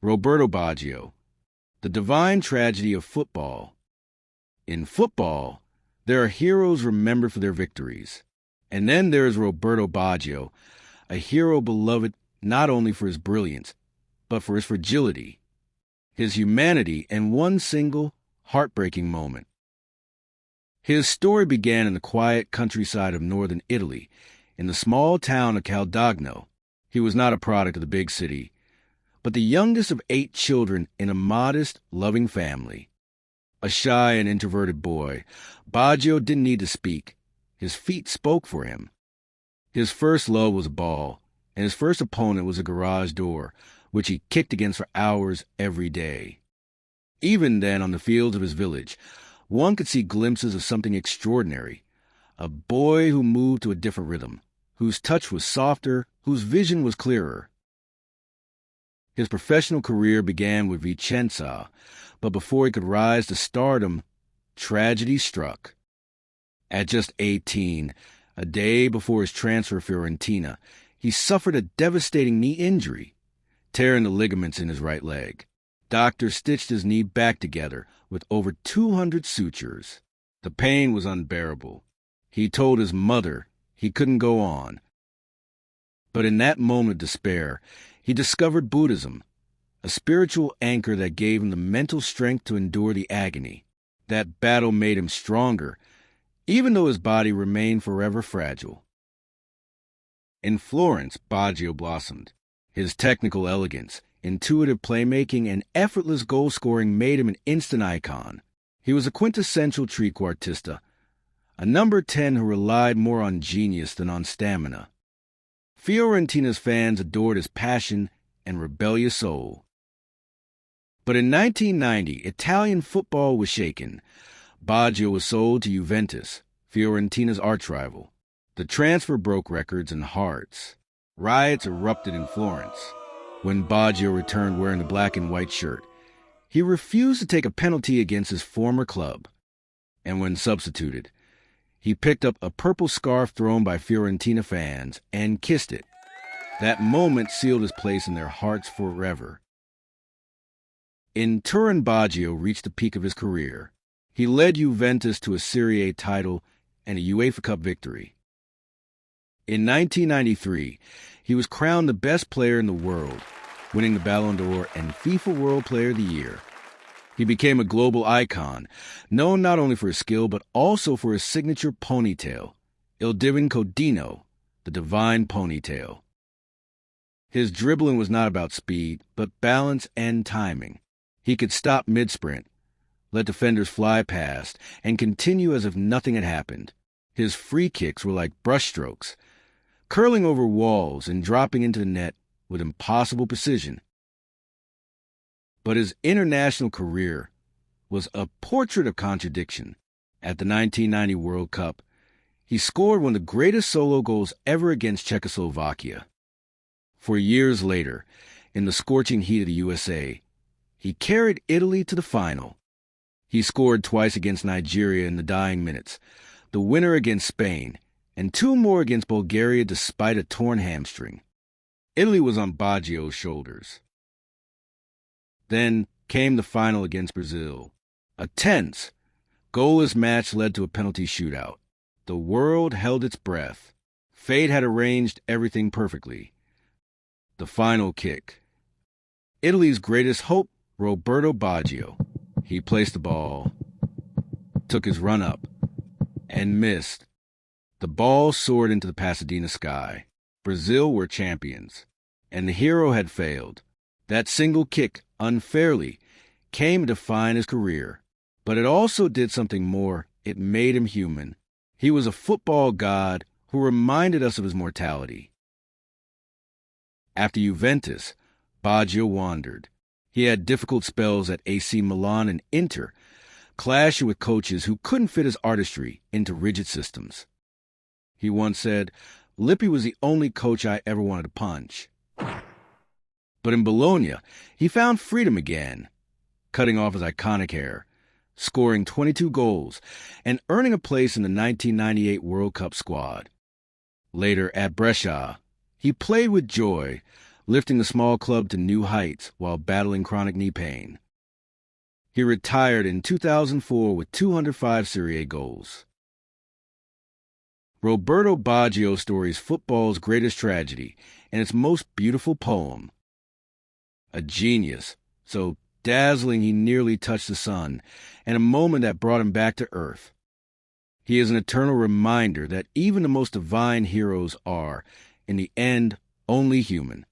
Roberto Baggio, The Divine Tragedy of Football. In football, there are heroes remembered for their victories. And then there is Roberto Baggio, a hero beloved not only for his brilliance, but for his fragility, his humanity, and one single, heartbreaking moment. His story began in the quiet countryside of northern Italy, in the small town of Caldagno. He was not a product of the big city, but the youngest of 8 children in a modest, loving family. A shy and introverted boy, Baggio didn't need to speak. His feet spoke for him. His first love was a ball, and his first opponent was a garage door, which he kicked against for hours every day. Even then, on the fields of his village, one could see glimpses of something extraordinary. A boy who moved to a different rhythm, whose touch was softer, whose vision was clearer. His professional career began with Vicenza, but before he could rise to stardom, tragedy struck. At just 18, a day before his transfer to Fiorentina, he suffered a devastating knee injury, tearing the ligaments in his right leg. Doctors stitched his knee back together with over 200 sutures. The pain was unbearable. He told his mother he couldn't go on. But in that moment of despair, he discovered Buddhism, a spiritual anchor that gave him the mental strength to endure the agony. That battle made him stronger, even though his body remained forever fragile. In Florence, Baggio blossomed. His technical elegance, intuitive playmaking, and effortless goal-scoring made him an instant icon. He was a quintessential trequartista, a number 10 who relied more on genius than on stamina. Fiorentina's fans adored his passion and rebellious soul. But in 1990, Italian football was shaken. Baggio was sold to Juventus, Fiorentina's archrival. The transfer broke records and hearts. Riots erupted in Florence. When Baggio returned wearing the black and white shirt, he refused to take a penalty against his former club. And when substituted, he picked up a purple scarf thrown by Fiorentina fans and kissed it. That moment sealed his place in their hearts forever. In Turin, Baggio reached the peak of his career. He led Juventus to a Serie A title and a UEFA Cup victory. In 1993, he was crowned the best player in the world, winning the Ballon d'Or and FIFA World Player of the Year. He became a global icon, known not only for his skill but also for his signature ponytail, Il Divin Codino, the Divine Ponytail. His dribbling was not about speed, but balance and timing. He could stop mid-sprint, let defenders fly past, and continue as if nothing had happened. His free kicks were like brushstrokes, curling over walls and dropping into the net with impossible precision. But his international career was a portrait of contradiction. At the 1990 World Cup, he scored one of the greatest solo goals ever against Czechoslovakia. For years later, in the scorching heat of the USA, he carried Italy to the final. He scored twice against Nigeria in the dying minutes, the winner against Spain, and 2 more against Bulgaria despite a torn hamstring. Italy was on Baggio's shoulders. Then came the final against Brazil. A tense, goalless match led to a penalty shootout. The world held its breath. Fate had arranged everything perfectly. The final kick. Italy's greatest hope, Roberto Baggio. He placed the ball, took his run up, and missed. The ball soared into the Pasadena sky. Brazil were champions, and the hero had failed. That single kick, unfairly, came to define his career. But it also did something more. It made him human. He was a football god who reminded us of his mortality. After Juventus, Baggio wandered. He had difficult spells at AC Milan and Inter, clashing with coaches who couldn't fit his artistry into rigid systems. He once said, "Lippi was the only coach I ever wanted to punch." But in Bologna, he found freedom again, cutting off his iconic hair, scoring 22 goals, and earning a place in the 1998 World Cup squad. Later, at Brescia, he played with joy, lifting the small club to new heights while battling chronic knee pain. He retired in 2004 with 205 Serie A goals. Roberto Baggio stories football's greatest tragedy and its most beautiful poem. A genius, so dazzling he nearly touched the sun, and a moment that brought him back to earth. He is an eternal reminder that even the most divine heroes are, in the end, only human.